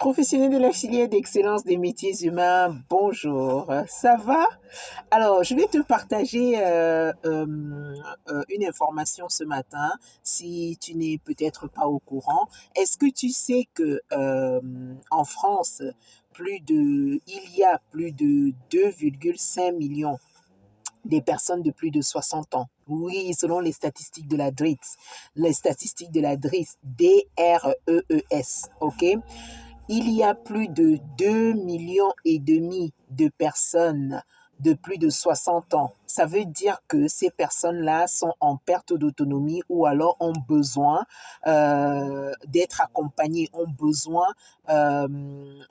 Professionnel de la filière d'excellence des métiers humains, bonjour, ça va? Alors, je vais te partager une information ce matin, si tu n'es peut-être pas au courant. Est-ce que tu sais que en France, il y a plus de 2,5 millions des personnes de plus de 60 ans. Oui, selon les statistiques de la DREES, les statistiques de la DREES, D-R-E-E-S, ok? Il y a plus de 2,5 millions de personnes de plus de 60 ans. Ça veut dire que ces personnes-là sont en perte d'autonomie ou alors ont besoin d'être accompagnées, ont besoin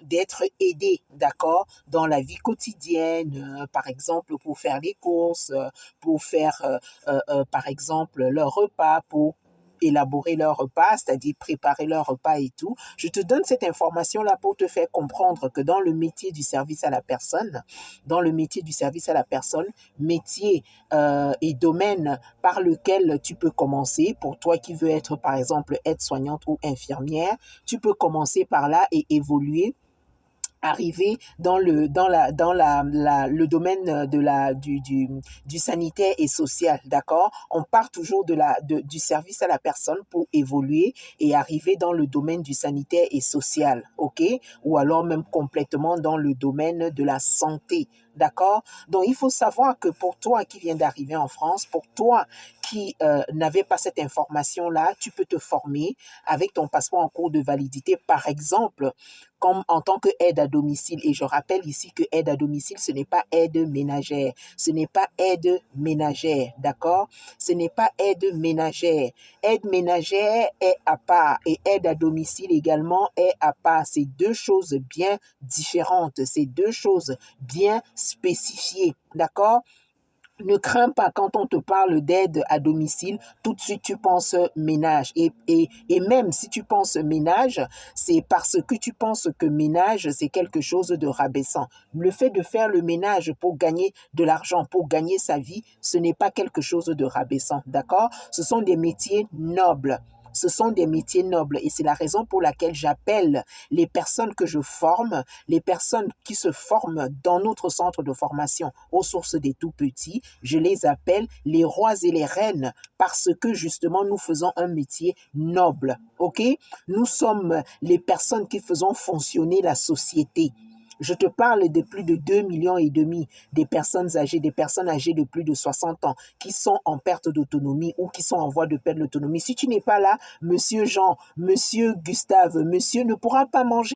d'être aidées, d'accord, dans la vie quotidienne, par exemple pour faire les courses, pour faire, par exemple, leur repas, pour élaborer leur repas, c'est-à-dire préparer leur repas et tout. Je te donne cette information-là pour te faire comprendre que dans le métier du service à la personne, métier et domaine par lequel tu peux commencer, pour toi qui veux être par exemple aide-soignante ou infirmière, tu peux commencer par là et évoluer, arriver dans le domaine du sanitaire et social, d'accord? On part toujours du service à la personne pour évoluer et arriver dans le domaine du sanitaire et social, ok? Ou alors même complètement dans le domaine de la santé, d'accord? Donc, il faut savoir que pour toi qui viens d'arriver en France, pour toi qui n'avait pas cette information-là, tu peux te former avec ton passeport en cours de validité, par exemple, comme en tant qu'aide à domicile. Et je rappelle ici que aide à domicile, ce n'est pas aide ménagère. Ce n'est pas aide ménagère, d'accord? Ce n'est pas aide ménagère. Aide ménagère est à part et aide à domicile également est à part. C'est deux choses bien différentes. C'est deux choses bien spécifiées, d'accord? Ne crains pas quand on te parle d'aide à domicile, tout de suite tu penses ménage. Et même si tu penses ménage, c'est parce que tu penses que ménage, c'est quelque chose de rabaissant. Le fait de faire le ménage pour gagner de l'argent, pour gagner sa vie, ce n'est pas quelque chose de rabaissant, d'accord? Ce sont des métiers nobles. Ce sont des métiers nobles et c'est la raison pour laquelle j'appelle les personnes que je forme, les personnes qui se forment dans notre centre de formation aux sources des tout-petits, je les appelle les rois et les reines parce que justement nous faisons un métier noble, ok? Nous sommes les personnes qui faisons fonctionner la société. Je te parle de plus de 2,5 millions des personnes âgées de plus de 60 ans qui sont en perte d'autonomie ou qui sont en voie de perdre l'autonomie. Si tu n'es pas là, monsieur Jean, monsieur Gustave, monsieur ne pourra pas manger.